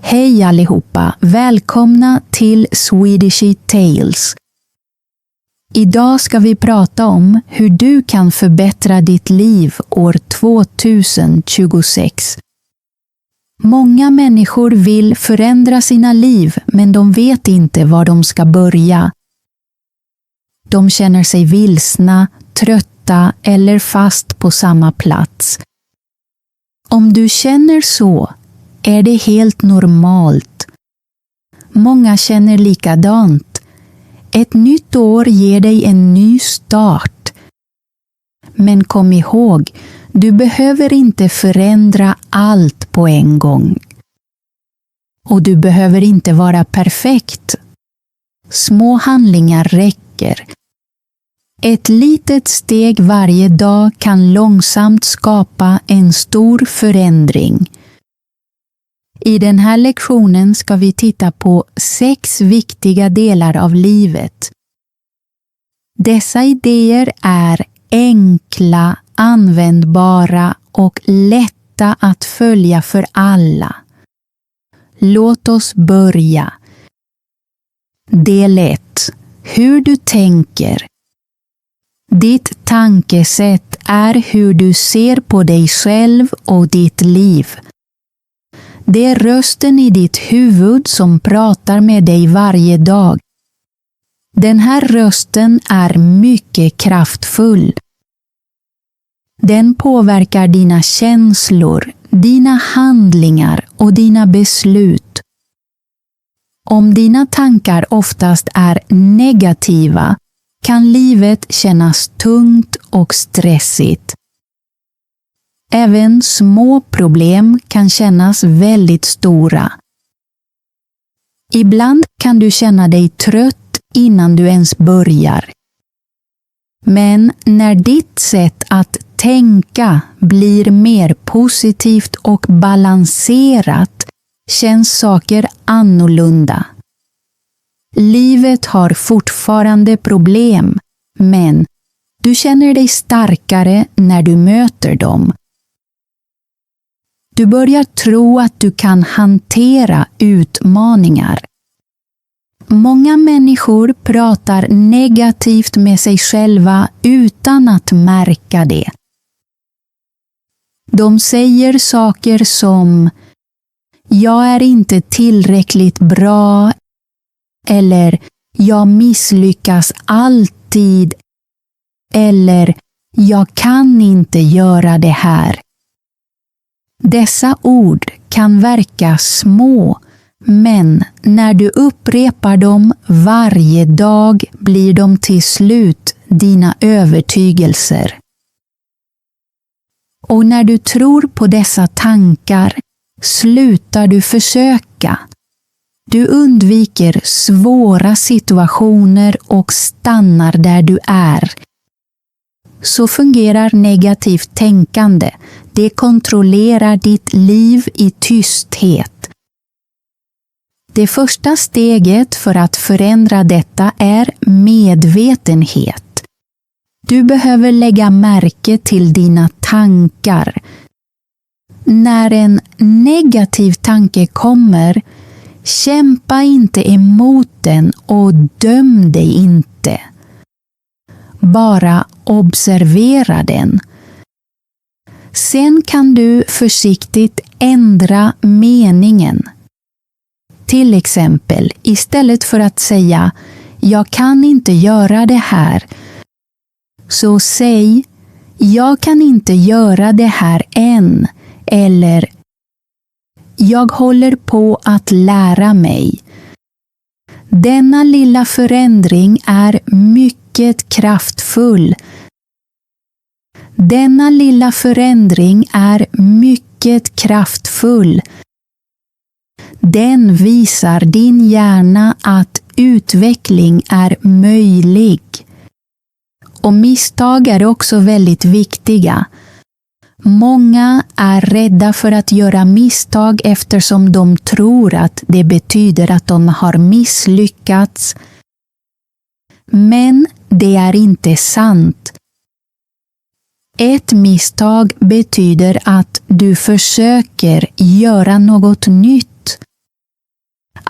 Hej allihopa! Välkomna till Swedishy Tales. Idag ska vi prata om hur du kan förbättra ditt liv år 2026. Många människor vill förändra sina liv, men de vet inte var de ska börja. De känner sig vilsna, trötta eller fast på samma plats. Om du känner så, är det helt normalt. Många känner likadant. Ett nytt år ger dig en ny start. Men kom ihåg, du behöver inte förändra allt på en gång. Och du behöver inte vara perfekt. Små handlingar räcker. Ett litet steg varje dag kan långsamt skapa en stor förändring. I den här lektionen ska vi titta på 6 viktiga delar av livet. Dessa idéer är enkla, användbara och lätta att följa för alla. Låt oss börja. Del 1. Hur du tänker. Ditt tankesätt är hur du ser på dig själv och ditt liv. Det är rösten i ditt huvud som pratar med dig varje dag. Den här rösten är mycket kraftfull. Den påverkar dina känslor, dina handlingar och dina beslut. Om dina tankar oftast är negativa kan livet kännas tungt och stressigt. Även små problem kan kännas väldigt stora. Ibland kan du känna dig trött innan du ens börjar. Men när ditt sätt att tänka blir mer positivt och balanserat känns saker annorlunda. Livet har fortfarande problem, men du känner dig starkare när du möter dem. Du börjar tro att du kan hantera utmaningar. Många människor pratar negativt med sig själva utan att märka det. De säger saker som "Jag är inte tillräckligt bra" eller "Jag misslyckas alltid" eller "Jag kan inte göra det här". Dessa ord kan verka små, men när du upprepar dem varje dag blir de till slut dina övertygelser. Och när du tror på dessa tankar slutar du försöka. Du undviker svåra situationer och stannar där du är. Så fungerar negativt tänkande. Det kontrollerar ditt liv i tysthet. Det första steget för att förändra detta är medvetenhet. Du behöver lägga märke till dina tankar. När en negativ tanke kommer, kämpa inte emot den och döm dig inte. Bara observera den. Sen kan du försiktigt ändra meningen. Till exempel, istället för att säga "Jag kan inte göra det här", så säg "Jag kan inte göra det här än" eller "Jag håller på att lära mig". Denna lilla förändring är mycket kraftfull. Denna lilla förändring är mycket kraftfull. Den visar din hjärna att utveckling är möjlig. Och misstag är också väldigt viktiga. Många är rädda för att göra misstag eftersom de tror att det betyder att de har misslyckats. Men det är inte sant. Ett misstag betyder att du försöker göra något nytt.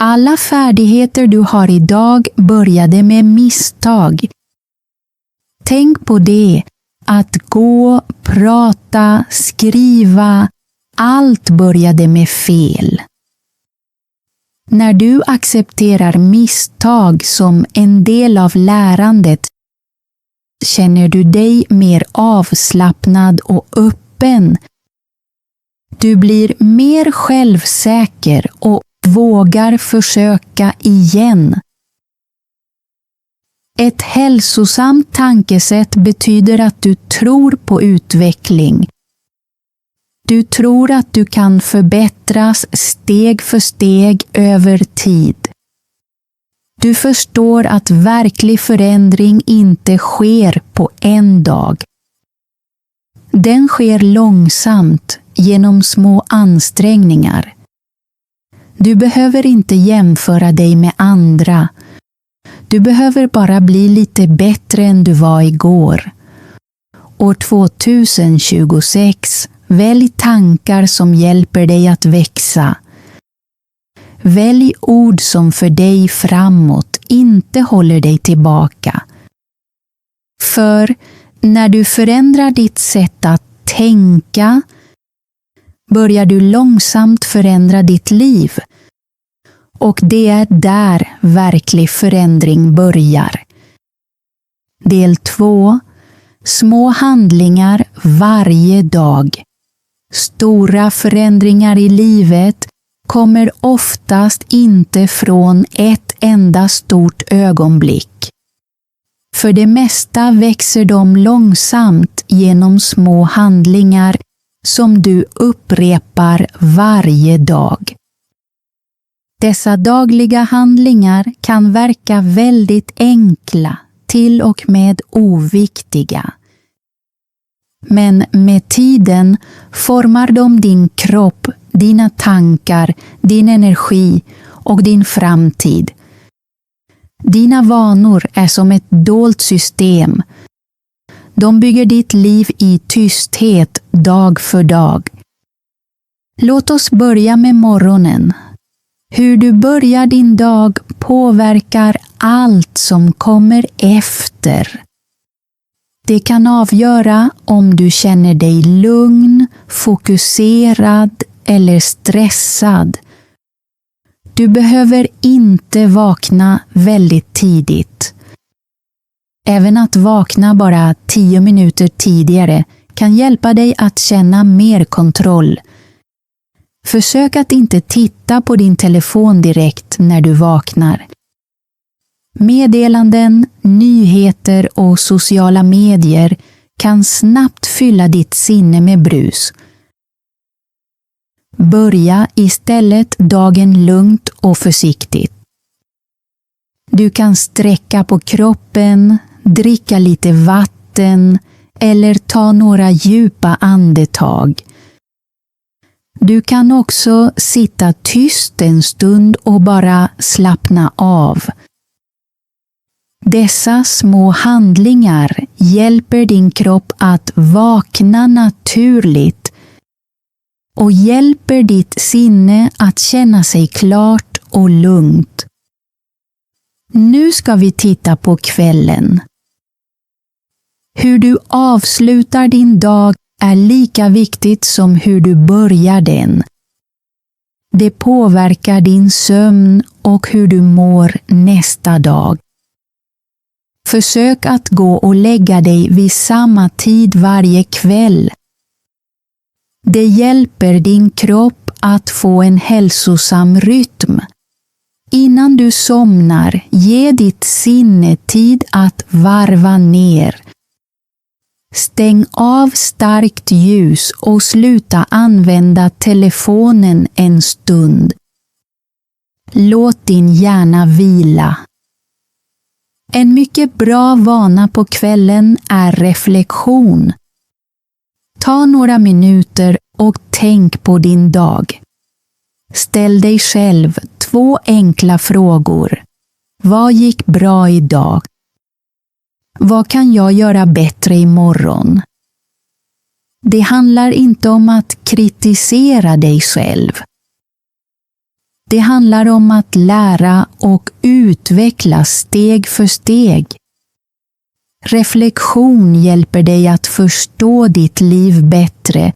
Alla färdigheter du har idag började med misstag. Tänk på det, att gå, prata, skriva, allt började med fel. När du accepterar misstag som en del av lärandet känner du dig mer avslappnad och öppen. Du blir mer självsäker och vågar försöka igen. Ett hälsosamt tankesätt betyder att du tror på utveckling. Du tror att du kan förbättras steg för steg över tid. Du förstår att verklig förändring inte sker på en dag. Den sker långsamt genom små ansträngningar. Du behöver inte jämföra dig med andra. Du behöver bara bli lite bättre än du var igår. År 2026, välj tankar som hjälper dig att växa. Välj ord som för dig framåt inte håller dig tillbaka. För när du förändrar ditt sätt att tänka börjar du långsamt förändra ditt liv. Och det är där verklig förändring börjar. Del 2. Små handlingar varje dag. Stora förändringar i livet kommer oftast inte från ett enda stort ögonblick. För det mesta växer de långsamt genom små handlingar som du upprepar varje dag. Dessa dagliga handlingar kan verka väldigt enkla, till och med oviktiga. Men med tiden formar de din kropp, dina tankar, din energi och din framtid. Dina vanor är som ett dolt system. De bygger ditt liv i tysthet dag för dag. Låt oss börja med morgonen. Hur du börjar din dag påverkar allt som kommer efter. Det kan avgöra om du känner dig lugn, fokuserad eller stressad. Du behöver inte vakna väldigt tidigt. Även att vakna bara 10 minuter tidigare kan hjälpa dig att känna mer kontroll. Försök att inte titta på din telefon direkt när du vaknar. Meddelanden, nyheter och sociala medier kan snabbt fylla ditt sinne med brus. Börja istället dagen lugnt och försiktigt. Du kan sträcka på kroppen, dricka lite vatten eller ta några djupa andetag. Du kan också sitta tyst en stund och bara slappna av. Dessa små handlingar hjälper din kropp att vakna naturligt och hjälper ditt sinne att känna sig klart och lugnt. Nu ska vi titta på kvällen. Hur du avslutar din dag är lika viktigt som hur du börjar den. Det påverkar din sömn och hur du mår nästa dag. Försök att gå och lägga dig vid samma tid varje kväll. Det hjälper din kropp att få en hälsosam rytm. Innan du somnar, ge ditt sinne tid att varva ner. Stäng av starkt ljus och sluta använda telefonen en stund. Låt din hjärna vila. En mycket bra vana på kvällen är reflektion. Ta några minuter och tänk på din dag. Ställ dig själv 2 enkla frågor. Vad gick bra idag? Vad kan jag göra bättre imorgon? Det handlar inte om att kritisera dig själv. Det handlar om att lära och utveckla steg för steg. Reflektion hjälper dig att förstå ditt liv bättre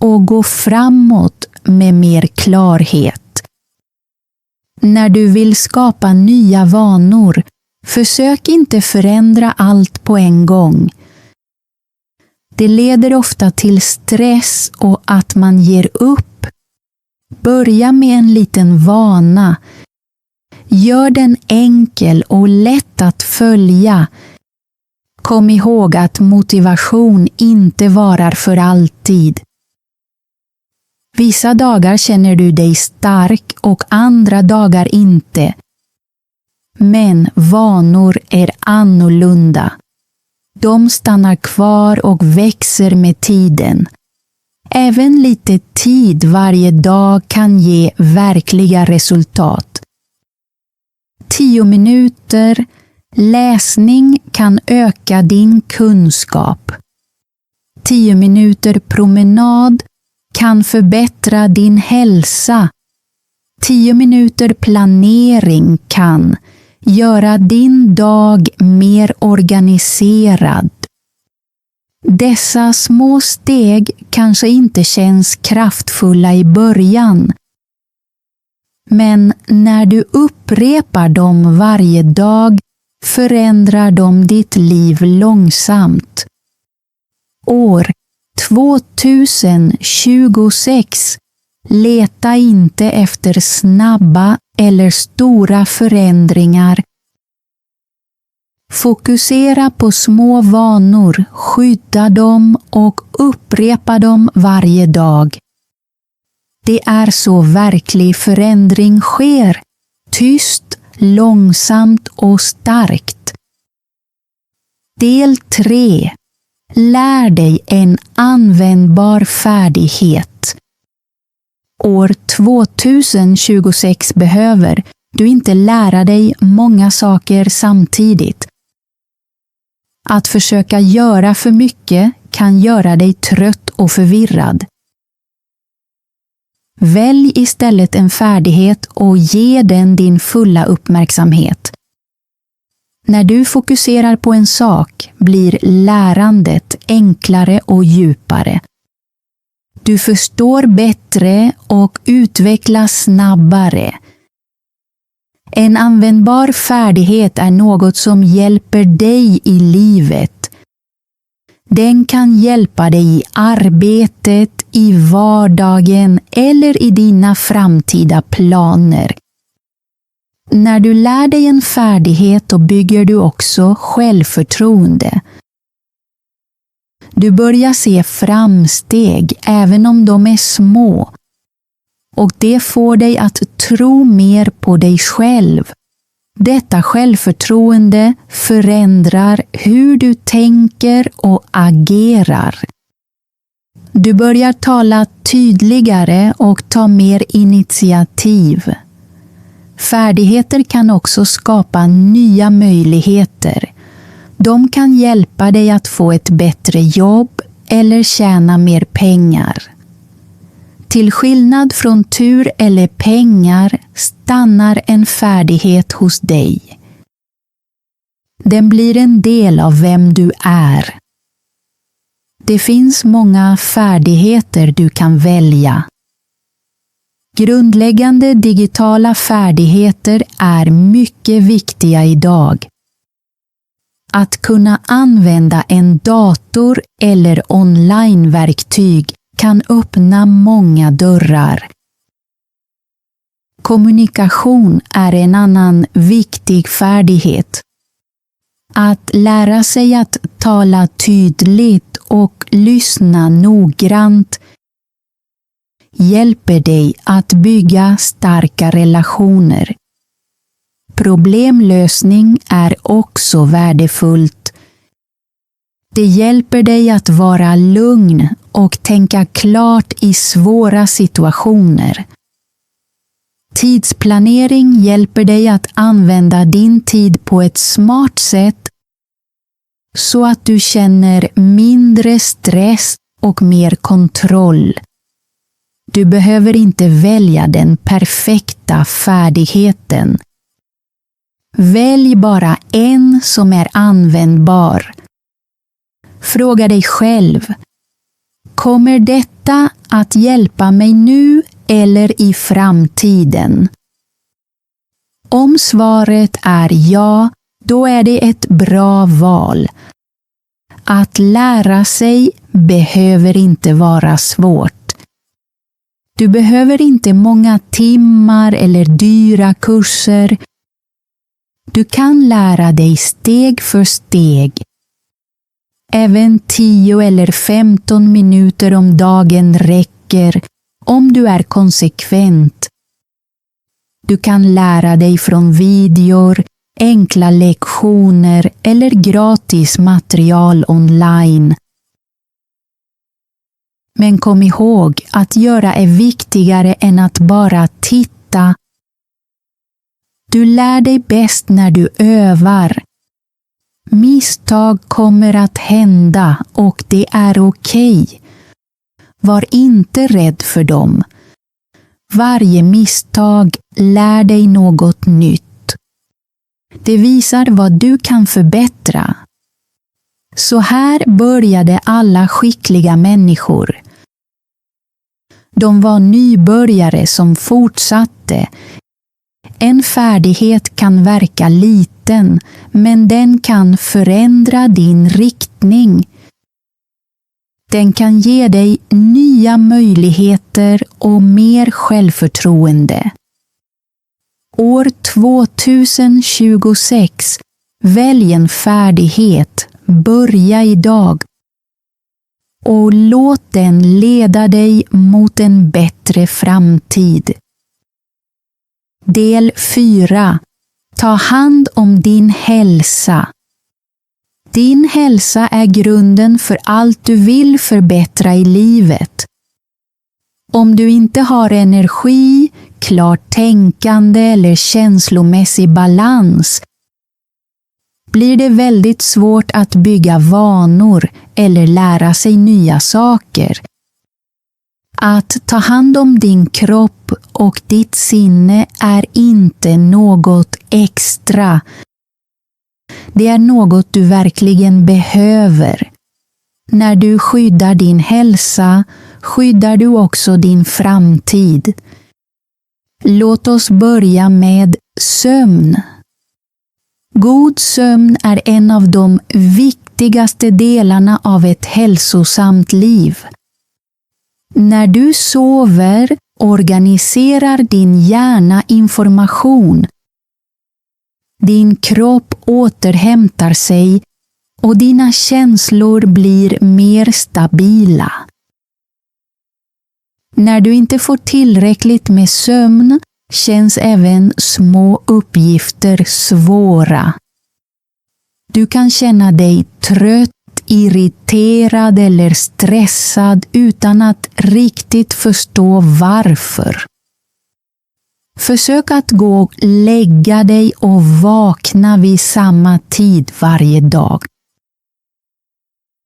och gå framåt med mer klarhet. När du vill skapa nya vanor, försök inte förändra allt på en gång. Det leder ofta till stress och att man ger upp. Börja med en liten vana. Gör den enkel och lätt att följa. Kom ihåg att motivation inte varar för alltid. Vissa dagar känner du dig stark och andra dagar inte. Men vanor är annorlunda. De stannar kvar och växer med tiden. Även lite tid varje dag kan ge verkliga resultat. 10 minuter läsning kan öka din kunskap. 10 minuter promenad kan förbättra din hälsa. 10 minuter planering kan göra din dag mer organiserad. Dessa små steg kanske inte känns kraftfulla i början. Men när du upprepar dem varje dag förändrar de ditt liv långsamt. År 2026. Leta inte efter snabba eller stora förändringar. Fokusera på små vanor, skydda dem och upprepa dem varje dag. Det är så verklig förändring sker. Tyst, långsamt och starkt. Del 3. Lär dig en användbar färdighet. År 2026 behöver du inte lära dig många saker samtidigt. Att försöka göra för mycket kan göra dig trött och förvirrad. Välj istället en färdighet och ge den din fulla uppmärksamhet. När du fokuserar på en sak blir lärandet enklare och djupare. Du förstår bättre och utvecklas snabbare. En användbar färdighet är något som hjälper dig i livet. Den kan hjälpa dig i arbetet, i vardagen eller i dina framtida planer. När du lär dig en färdighet då bygger du också självförtroende. Du börjar se framsteg även om de är små. Och det får dig att tro mer på dig själv. Detta självförtroende förändrar hur du tänker och agerar. Du börjar tala tydligare och ta mer initiativ. Färdigheter kan också skapa nya möjligheter. De kan hjälpa dig att få ett bättre jobb eller tjäna mer pengar. Till skillnad från tur eller pengar stannar en färdighet hos dig. Den blir en del av vem du är. Det finns många färdigheter du kan välja. Grundläggande digitala färdigheter är mycket viktiga idag. Att kunna använda en dator eller onlineverktyg kan öppna många dörrar. Kommunikation är en annan viktig färdighet. Att lära sig att tala tydligt och lyssna noggrant hjälper dig att bygga starka relationer. Problemlösning är också värdefullt. Det hjälper dig att vara lugn och tänka klart i svåra situationer. Tidsplanering hjälper dig att använda din tid på ett smart sätt så att du känner mindre stress och mer kontroll. Du behöver inte välja den perfekta färdigheten. Välj bara en som är användbar. Fråga dig själv: kommer detta att hjälpa mig nu eller i framtiden? Om svaret är ja, då är det ett bra val. Att lära sig behöver inte vara svårt. Du behöver inte många timmar eller dyra kurser. Du kan lära dig steg för steg. Även 10 eller 15 minuter om dagen räcker om du är konsekvent. Du kan lära dig från videor, enkla lektioner eller gratis material online. Men kom ihåg att göra är viktigare än att bara titta. Du lär dig bäst när du övar. Misstag kommer att hända och det är okej. Var inte rädd för dem. Varje misstag lär dig något nytt. Det visar vad du kan förbättra. Så här började alla skickliga människor. De var nybörjare som fortsatte. En färdighet kan verka liten, men den kan förändra din riktning. Den kan ge dig nya möjligheter och mer självförtroende. År 2026, välj en färdighet, börja idag. Och låt den leda dig mot en bättre framtid. Del 4. Ta hand om din hälsa. Din hälsa är grunden för allt du vill förbättra i livet. Om du inte har energi, klart tänkande eller känslomässig balans blir det väldigt svårt att bygga vanor eller lära sig nya saker. Att ta hand om din kropp och ditt sinne är inte något extra. Det är något du verkligen behöver. När du skyddar din hälsa, skyddar du också din framtid. Låt oss börja med sömn. God sömn är en av de viktigaste delarna av ett hälsosamt liv. När du sover organiserar din hjärna information. Din kropp återhämtar sig och dina känslor blir mer stabila. När du inte får tillräckligt med sömn känns även små uppgifter svåra. Du kan känna dig trött, irriterad eller stressad utan att riktigt förstå varför. Försök att gå och lägga dig och vakna vid samma tid varje dag.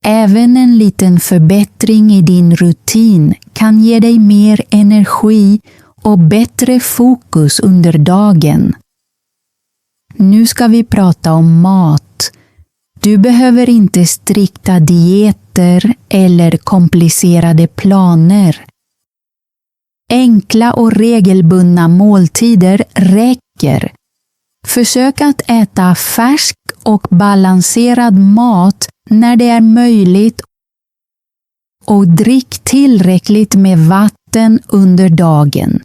Även en liten förbättring i din rutin kan ge dig mer energi och bättre fokus under dagen. Nu ska vi prata om mat. Du behöver inte strikta dieter eller komplicerade planer. Enkla och regelbundna måltider räcker. Försök att äta färsk och balanserad mat när det är möjligt och drick tillräckligt med vatten under dagen.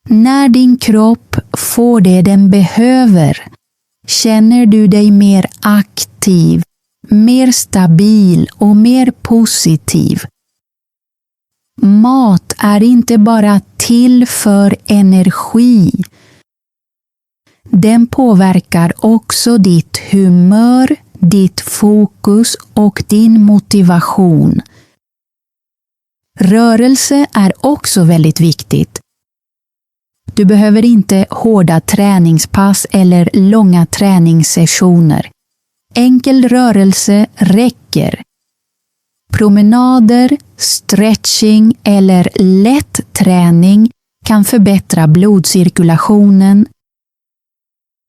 När din kropp får det den behöver känner du dig mer aktiv, mer stabil och mer positiv. Mat är inte bara till för energi. Den påverkar också ditt humör, ditt fokus och din motivation. Rörelse är också väldigt viktigt. Du behöver inte hårda träningspass eller långa träningssessioner. Enkel rörelse räcker. Promenader, stretching eller lätt träning kan förbättra blodcirkulationen,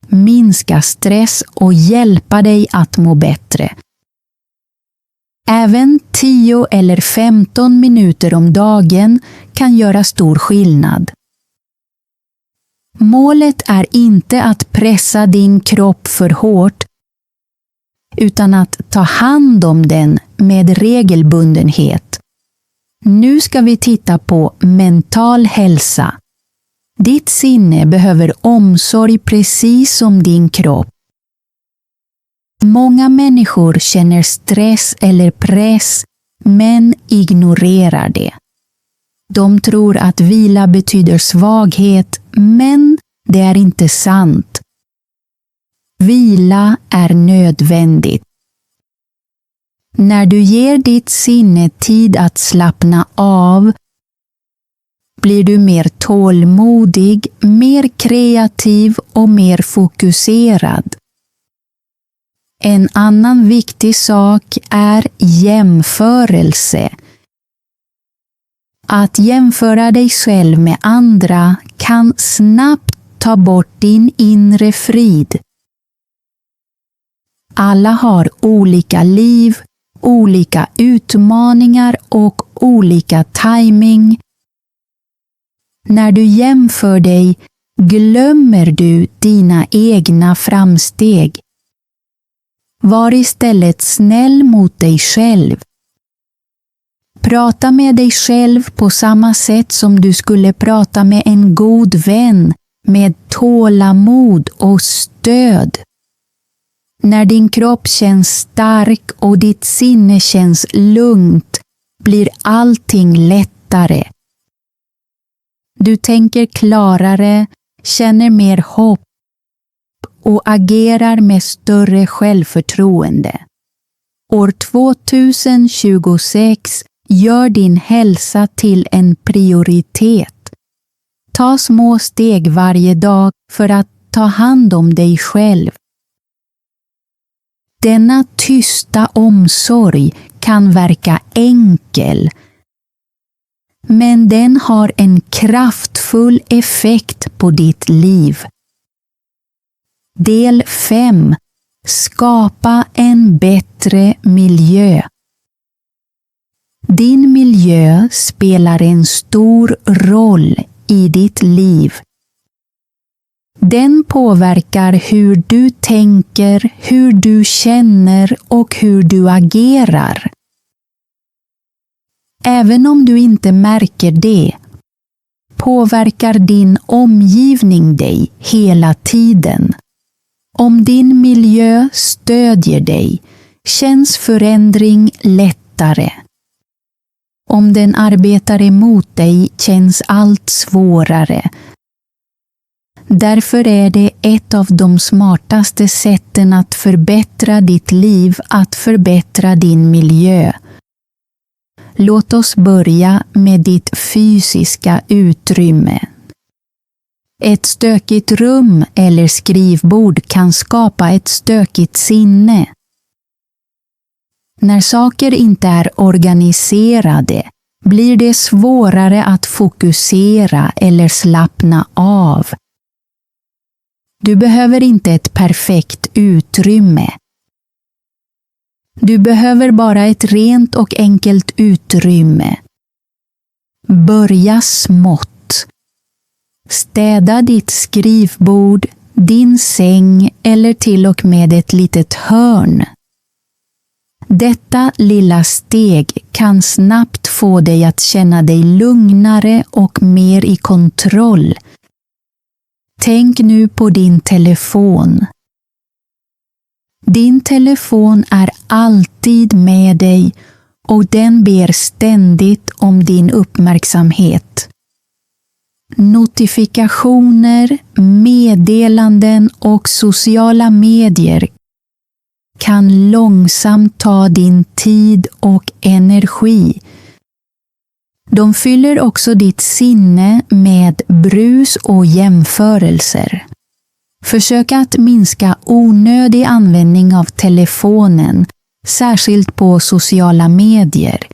minska stress och hjälpa dig att må bättre. Även 10 eller 15 minuter om dagen kan göra stor skillnad. Målet är inte att pressa din kropp för hårt, utan att ta hand om den med regelbundenhet. Nu ska vi titta på mental hälsa. Ditt sinne behöver omsorg precis som din kropp. Många människor känner stress eller press, men ignorerar det. De tror att vila betyder svaghet, men det är inte sant. Vila är nödvändigt. När du ger ditt sinne tid att slappna av, blir du mer tålmodig, mer kreativ och mer fokuserad. En annan viktig sak är jämförelse. Att jämföra dig själv med andra kan snabbt ta bort din inre frid. Alla har olika liv, olika utmaningar och olika timing. När du jämför dig glömmer du dina egna framsteg. Var istället snäll mot dig själv. Prata med dig själv på samma sätt som du skulle prata med en god vän, med tålamod och stöd. När din kropp känns stark och ditt sinne känns lugnt blir allting lättare. Du tänker klarare, känner mer hopp och agerar med större självförtroende. År 2026 gör din hälsa till en prioritet. Ta små steg varje dag för att ta hand om dig själv. Denna tysta omsorg kan verka enkel, men den har en kraftfull effekt på ditt liv. Del 5. Skapa en bättre miljö. Din miljö spelar en stor roll i ditt liv. Den påverkar hur du tänker, hur du känner och hur du agerar. Även om du inte märker det, påverkar din omgivning dig hela tiden. Om din miljö stödjer dig, känns förändring lättare. Om den arbetar emot dig, känns allt svårare. Därför är det ett av de smartaste sätten att förbättra ditt liv, att förbättra din miljö. Låt oss börja med ditt fysiska utrymme. Ett stökigt rum eller skrivbord kan skapa ett stökigt sinne. När saker inte är organiserade blir det svårare att fokusera eller slappna av. Du behöver inte ett perfekt utrymme. Du behöver bara ett rent och enkelt utrymme. Börja smått. Städa ditt skrivbord, din säng eller till och med ett litet hörn. Detta lilla steg kan snabbt få dig att känna dig lugnare och mer i kontroll. Tänk nu på din telefon. Din telefon är alltid med dig och den ber ständigt om din uppmärksamhet. Notifikationer, meddelanden och sociala medier kan långsamt ta din tid och energi. De fyller också ditt sinne med brus och jämförelser. Försök att minska onödig användning av telefonen särskilt på sociala medier.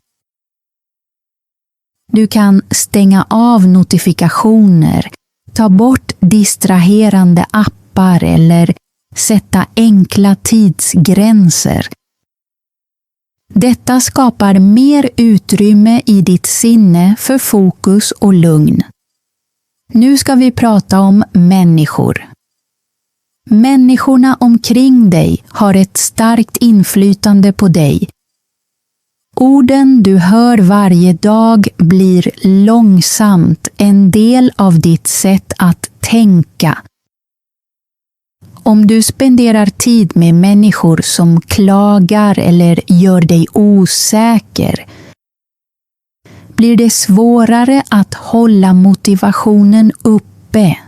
Du kan stänga av notifikationer, ta bort distraherande appar eller sätta enkla tidsgränser. Detta skapar mer utrymme i ditt sinne för fokus och lugn. Nu ska vi prata om människor. Människorna omkring dig har ett starkt inflytande på dig. Orden du hör varje dag blir långsamt en del av ditt sätt att tänka. Om du spenderar tid med människor som klagar eller gör dig osäker, blir det svårare att hålla motivationen uppe.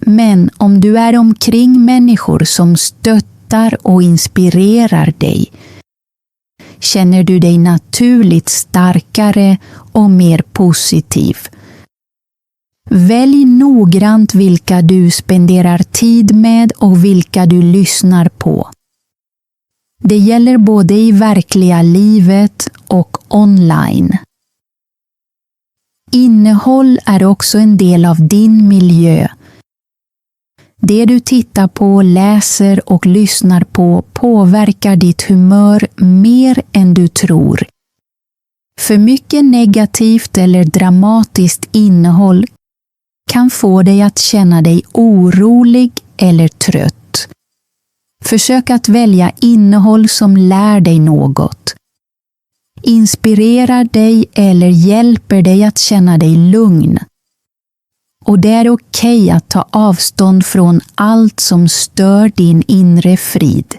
Men om du är omkring människor som stöttar och inspirerar dig, känner du dig naturligt starkare och mer positiv. Välj noggrant vilka du spenderar tid med och vilka du lyssnar på. Det gäller både i verkliga livet och online. Innehåll är också en del av din miljö. Det du tittar på, läser och lyssnar på påverkar ditt humör mer än du tror. För mycket negativt eller dramatiskt innehåll kan få dig att känna dig orolig eller trött. Försök att välja innehåll som lär dig något, inspirerar dig eller hjälper dig att känna dig lugn. Och det är okej att ta avstånd från allt som stör din inre frid.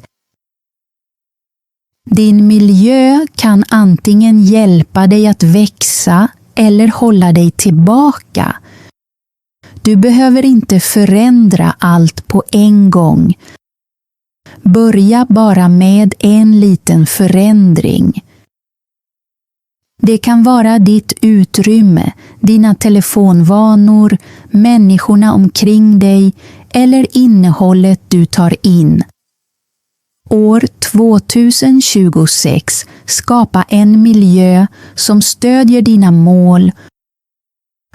Din miljö kan antingen hjälpa dig att växa eller hålla dig tillbaka. Du behöver inte förändra allt på en gång. Börja bara med en liten förändring. Det kan vara ditt utrymme, dina telefonvanor, människorna omkring dig eller innehållet du tar in. År 2026 skapa en miljö som stödjer dina mål,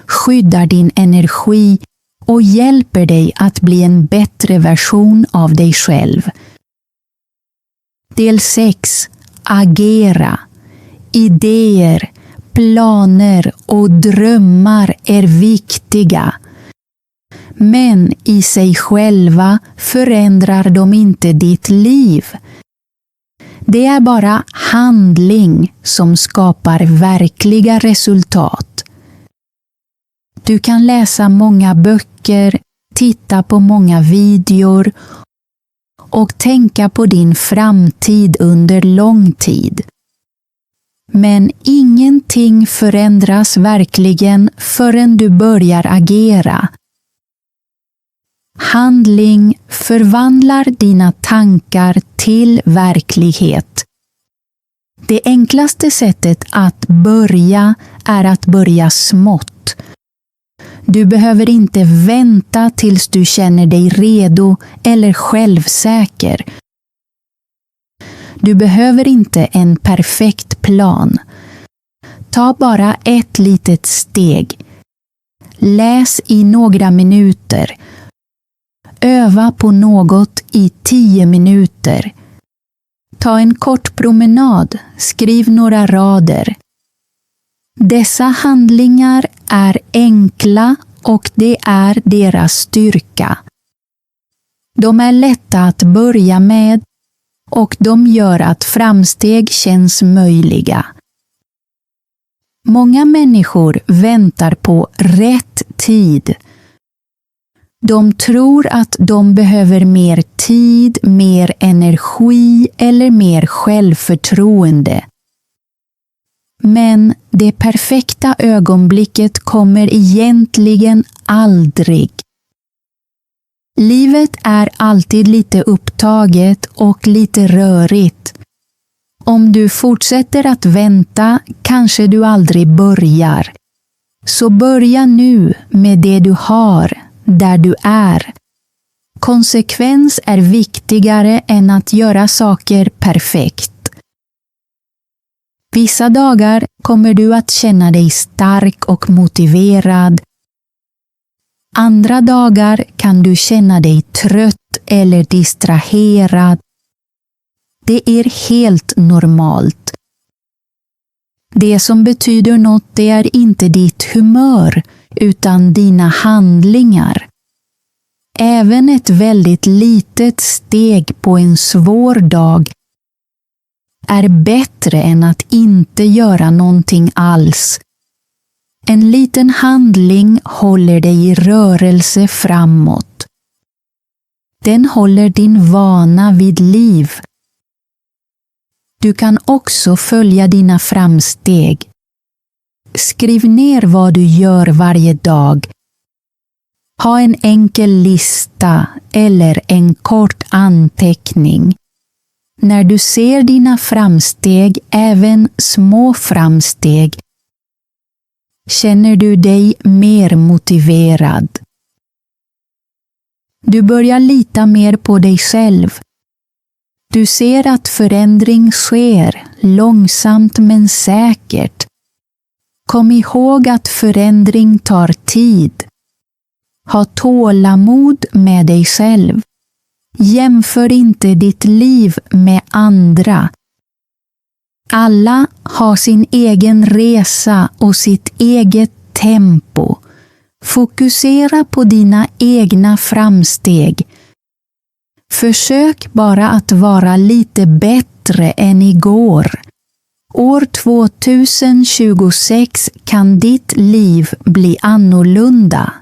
skyddar din energi och hjälper dig att bli en bättre version av dig själv. Del 6. Agera. Idéer, planer och drömmar är viktiga. Men i sig själva förändrar de inte ditt liv. Det är bara handling som skapar verkliga resultat. Du kan läsa många böcker, titta på många videor och tänka på din framtid under lång tid. Men ingenting förändras verkligen förrän du börjar agera. Handling förvandlar dina tankar till verklighet. Det enklaste sättet att börja är att börja smått. Du behöver inte vänta tills du känner dig redo eller självsäker. Du behöver inte en perfekt plan. Ta bara ett litet steg. Läs i några minuter. Öva på något i 10 minuter. Ta en kort promenad. Skriv några rader. Dessa handlingar är enkla och det är deras styrka. De är lätta att börja med och de gör att framsteg känns möjliga. Många människor väntar på rätt tid. De tror att de behöver mer tid, mer energi eller mer självförtroende. Men det perfekta ögonblicket kommer egentligen aldrig. Livet är alltid lite upptaget och lite rörigt. Om du fortsätter att vänta kanske du aldrig börjar. Så börja nu med det du har, där du är. Konsekvens är viktigare än att göra saker perfekt. Vissa dagar kommer du att känna dig stark och motiverad. Andra dagar kan du känna dig trött eller distraherad. Det är helt normalt. Det som betyder något, det är inte ditt humör, utan dina handlingar. Även ett väldigt litet steg på en svår dag är bättre än att inte göra någonting alls. En liten handling håller dig i rörelse framåt. Den håller din vana vid liv. Du kan också följa dina framsteg. Skriv ner vad du gör varje dag. Ha en enkel lista eller en kort anteckning. När du ser dina framsteg, även små framsteg, känner du dig mer motiverad. Du börjar lita mer på dig själv. Du ser att förändring sker, långsamt men säkert. Kom ihåg att förändring tar tid. Ha tålamod med dig själv. Jämför inte ditt liv med andra. Alla har sin egen resa och sitt eget tempo. Fokusera på dina egna framsteg. Försök bara att vara lite bättre än igår. År 2026 kan ditt liv bli annorlunda.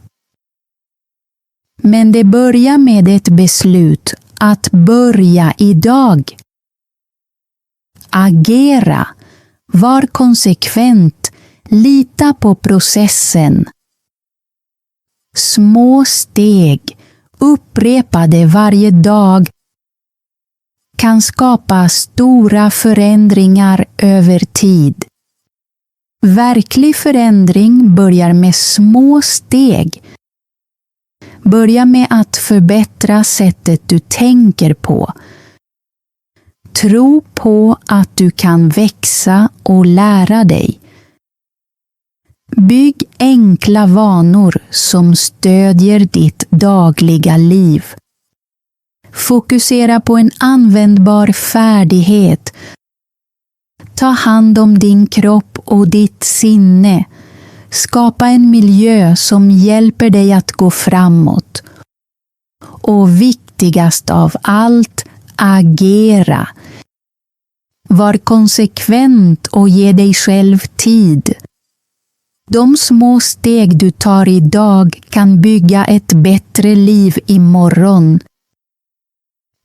Men det börjar med ett beslut att börja idag. Agera. Var konsekvent. Lita på processen. Små steg, upprepade varje dag, kan skapa stora förändringar över tid. Verklig förändring börjar med små steg. Börja med att förbättra sättet du tänker på. Tro på att du kan växa och lära dig. Bygg enkla vanor som stödjer ditt dagliga liv. Fokusera på en användbar färdighet. Ta hand om din kropp och ditt sinne. Skapa en miljö som hjälper dig att gå framåt. Och viktigast av allt, agera. Var konsekvent och ge dig själv tid. De små steg du tar idag kan bygga ett bättre liv imorgon.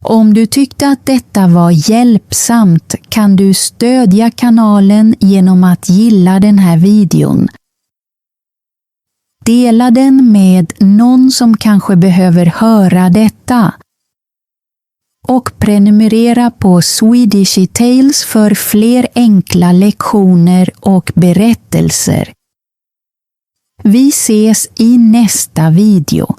Om du tyckte att detta var hjälpsamt kan du stödja kanalen genom att gilla den här videon. Dela den med någon som kanske behöver höra detta. Och prenumerera på Swedish Tales för fler enkla lektioner och berättelser. Vi ses i nästa video.